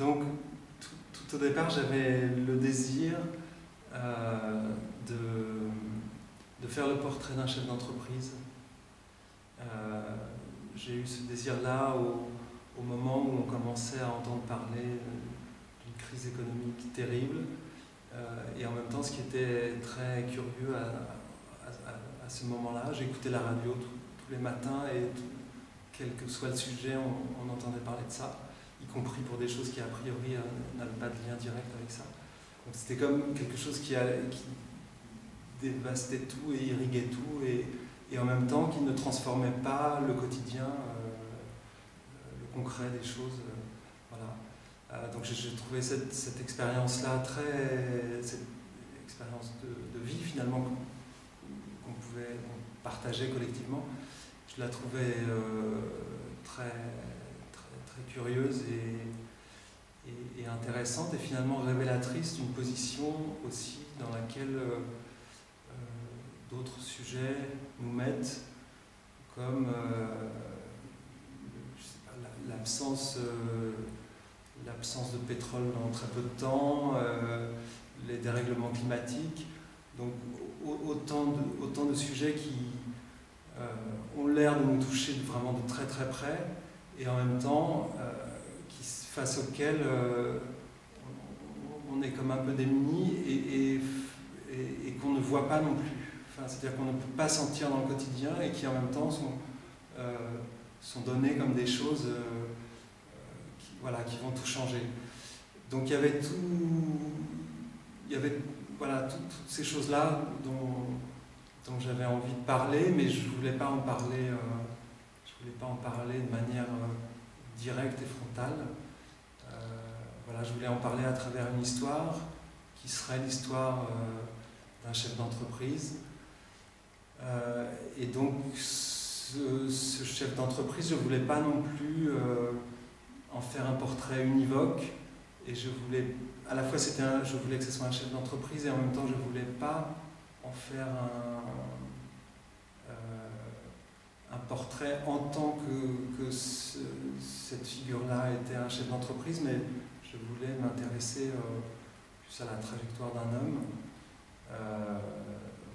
Donc, tout au départ, j'avais le désir de faire le portrait d'un chef d'entreprise. J'ai eu ce désir-là au moment où on commençait à entendre parler d'une crise économique terrible. Et en même temps, ce qui était très curieux à ce moment-là, j'écoutais la radio tous les matins et quel que soit le sujet, on entendait parler de ça, y compris pour des choses qui a priori n'avaient pas de lien direct avec ça. Donc c'était comme quelque chose qui dévastait tout et irriguait tout et en même temps qui ne transformait pas le quotidien, le concret des choses. Voilà. Donc j'ai trouvé cette expérience-là cette expérience de vie finalement qu'on pouvait partager collectivement. Je la trouvais très curieuse et intéressante et finalement révélatrice d'une position aussi dans laquelle d'autres sujets nous mettent, comme l'absence de pétrole dans très peu de temps, les dérèglements climatiques, donc autant de sujets qui ont l'air de nous toucher vraiment de très très près et en même temps face auxquels on est comme un peu démunis et qu'on ne voit pas non plus. Enfin, c'est-à-dire qu'on ne peut pas sentir dans le quotidien et qui en même temps sont données comme des choses qui vont tout changer. Donc il y avait toutes ces choses-là dont j'avais envie de parler, mais je ne voulais pas en parler de manière directe et frontale. Je voulais en parler à travers une histoire qui serait l'histoire d'un chef d'entreprise. Et donc ce chef d'entreprise, je ne voulais pas non plus en faire un portrait univoque. Et je voulais, à la fois je voulais que ce soit un chef d'entreprise et en même temps je ne voulais pas en faire un portrait en tant que cette figure-là était un chef d'entreprise, mais je voulais m'intéresser plus à la trajectoire d'un homme.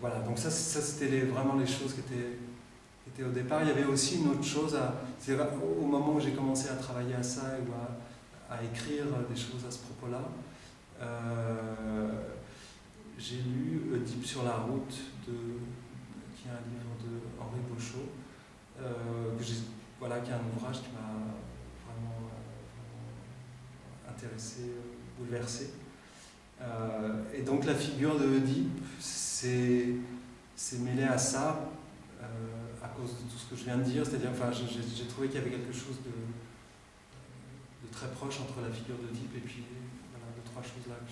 Voilà, donc ça c'était vraiment les choses qui étaient au départ. Il y avait aussi une autre chose, au moment où j'ai commencé à travailler à ça ou à écrire des choses à ce propos-là, j'ai lu Oedipe sur la route, qui est un livre de Henri Boschot, qui est un ouvrage qui m'a vraiment intéressé, bouleversé. Et donc la figure de Oedipe s'est mêlée à ça à cause de tout ce que je viens de dire, c'est-à-dire j'ai trouvé qu'il y avait quelque chose de très proche entre la figure d'Oedipe et puis les trois choses là que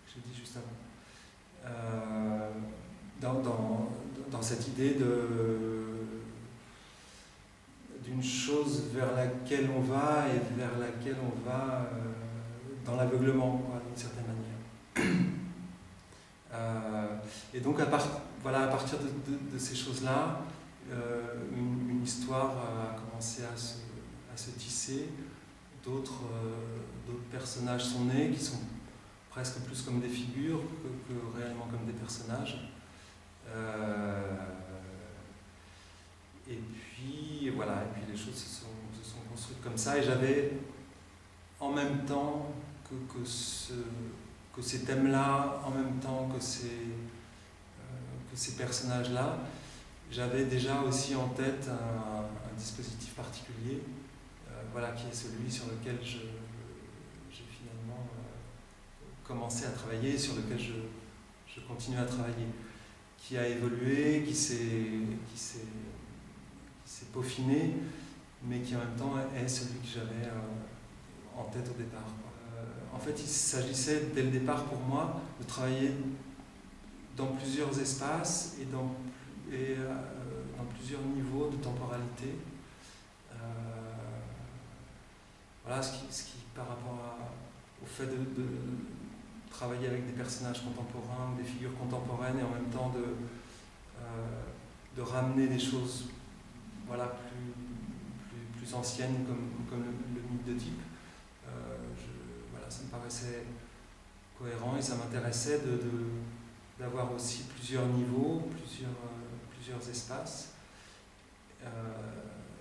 j'ai dit juste avant. Dans cette idée d'une chose vers laquelle on va et vers laquelle on va dans l'aveuglement, d'une certaine manière. Et donc à partir de ces choses-là, une histoire a commencé à se tisser, d'autres personnages sont nés qui sont presque plus comme des figures que réellement comme des personnages. Et puis les choses se sont construites comme ça et j'avais en même temps que ces thèmes-là, en même temps que ces personnages-là, j'avais déjà aussi en tête un dispositif particulier, qui est celui sur lequel j'ai finalement commencé à travailler et sur lequel je continue à travailler, qui a évolué, qui s'est peaufiné, mais qui en même temps est celui que j'avais en tête au départ. En fait, il s'agissait dès le départ pour moi de travailler dans plusieurs espaces et dans plusieurs niveaux de temporalité. Ce qui par rapport au fait de travailler avec des personnages contemporains, des figures contemporaines et en même temps de ramener des choses plus anciennes comme le mythe d'Oedipe. ça me paraissait cohérent et ça m'intéressait d'avoir aussi plusieurs niveaux, plusieurs espaces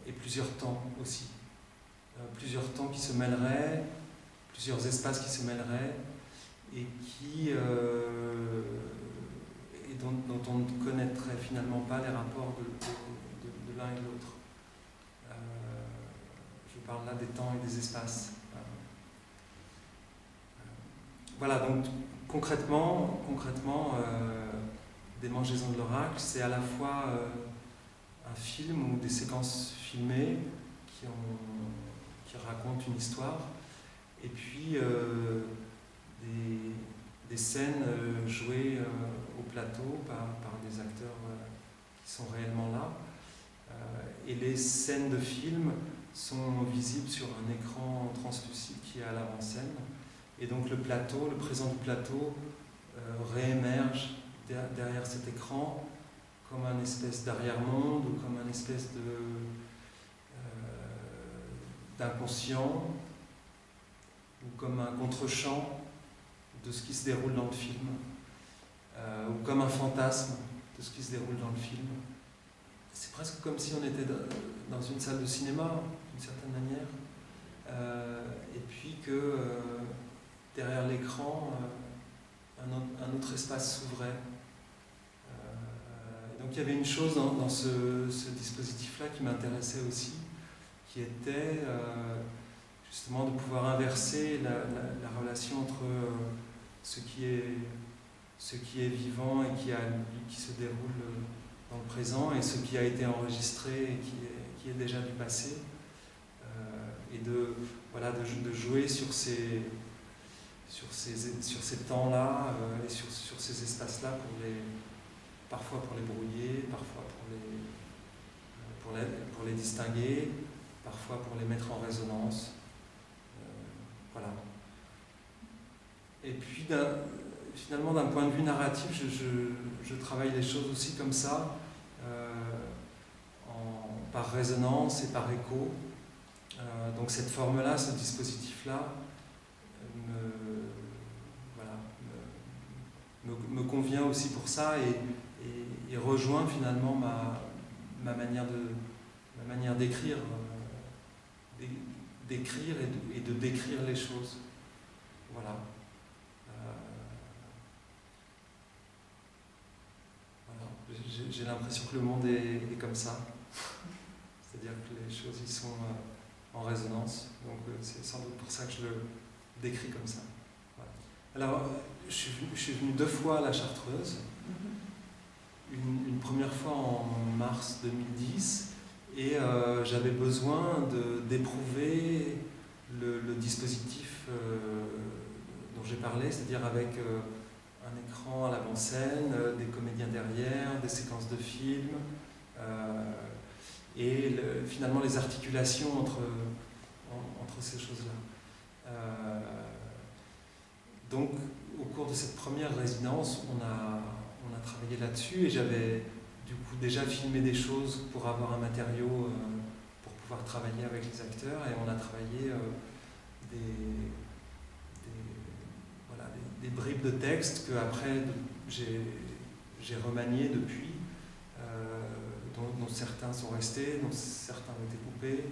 et plusieurs temps aussi. Plusieurs temps qui se mêleraient, plusieurs espaces qui se mêleraient et dont on ne connaîtrait finalement pas les rapports de l'un et de l'autre. Je parle là des temps et des espaces. Voilà, donc concrètement Démangeaisons de l'oracle, c'est à la fois un film ou des séquences filmées qui racontent une histoire, et puis des scènes jouées au plateau par des acteurs qui sont réellement là. Et les scènes de film sont visibles sur un écran translucide qui est à l'avant-scène. Et donc le présent du plateau réémerge derrière cet écran comme un espèce d'arrière-monde ou comme un espèce d'inconscient ou comme un contre-champ de ce qui se déroule dans le film ou comme un fantasme de ce qui se déroule dans le film. C'est presque comme si on était dans une salle de cinéma, d'une certaine manière, et puis que derrière l'écran, un autre espace s'ouvrait. Donc il y avait une chose dans ce dispositif-là qui m'intéressait aussi, qui était justement de pouvoir inverser la relation entre ce qui est vivant et qui se déroule dans le présent et ce qui a été enregistré et qui est déjà du passé, et de jouer sur ces temps-là et sur ces espaces-là parfois pour les brouiller, parfois pour les distinguer, parfois pour les mettre en résonance. Voilà. Et puis finalement d'un point de vue narratif, je travaille les choses aussi comme ça, par résonance et par écho. Donc cette forme-là, ce dispositif-là, me convient aussi pour ça et rejoint finalement ma manière d'écrire, et de décrire les choses. Voilà. J'ai l'impression que le monde est comme ça. C'est-à-dire que les choses y sont en résonance. Donc c'est sans doute pour ça que je le décris comme ça. Voilà. Alors, je suis venu 2 fois à la Chartreuse. Une première fois en mars 2010, et j'avais besoin d'éprouver le dispositif dont j'ai parlé, c'est-à-dire avec un écran à l'avant-scène, des comédiens derrière, des séquences de films, et finalement les articulations entre ces choses-là. Donc, au cours de cette première résidence, on a travaillé là-dessus, et j'avais du coup déjà filmé des choses pour avoir un matériau pour pouvoir travailler avec les acteurs, et on a travaillé des bribes de texte que après j'ai remanié depuis, dont certains sont restés, dont certains ont été coupés,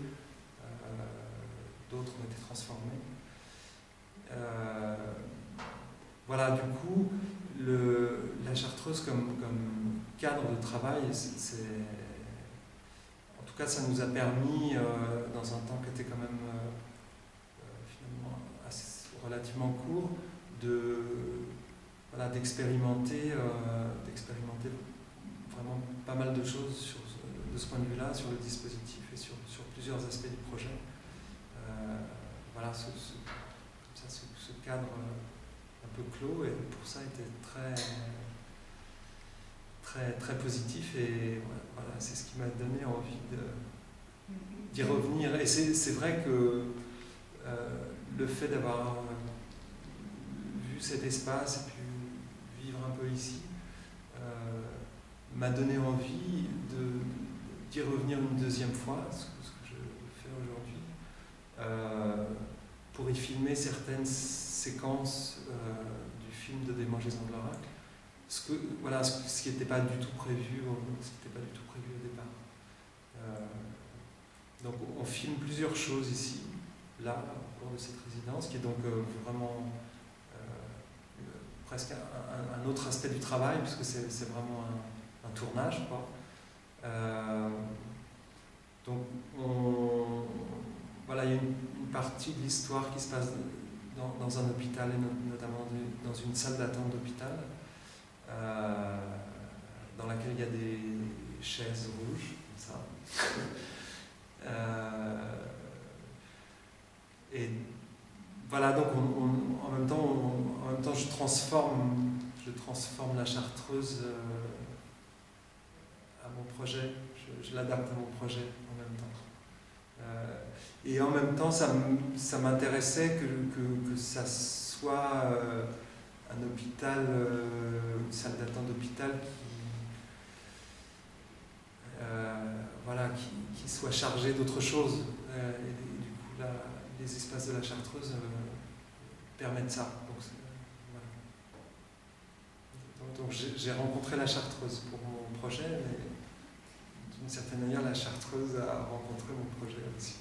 d'autres ont été transformés. Voilà, du coup, la Chartreuse comme cadre de travail, en tout cas, ça nous a permis, dans un temps qui était quand même finalement relativement court, d'expérimenter vraiment pas mal de choses de ce point de vue-là, sur le dispositif et sur plusieurs aspects du projet. Voilà, ce cadre un peu clos, et pour ça était très positif, et voilà, c'est ce qui m'a donné envie d'y revenir. Et c'est vrai que le fait d'avoir vu cet espace et puis vivre un peu ici m'a donné envie d'y revenir une deuxième fois, ce que je fais aujourd'hui, pour y filmer certaines séquence du film de Démangeaison de l'Oracle, voilà, ce qui n'était pas du tout prévu, au départ. Donc on filme plusieurs choses ici, là, au cours de cette résidence, qui est donc vraiment presque un autre aspect du travail, puisque c'est vraiment un tournage, quoi. Donc voilà, il y a une partie de l'histoire qui se passe dans un hôpital, et notamment dans une salle d'attente d'hôpital, dans laquelle il y a des chaises rouges, comme ça. Et voilà, donc en même temps je transforme la Chartreuse à mon projet, je l'adapte à mon projet en même temps. Et en même temps, ça m'intéressait que ça soit un hôpital, une salle d'attente d'hôpital qui soit chargée d'autre chose. Et du coup, les espaces de la Chartreuse permettent ça. Donc j'ai rencontré la Chartreuse pour mon projet, mais d'une certaine manière, la Chartreuse a rencontré mon projet aussi.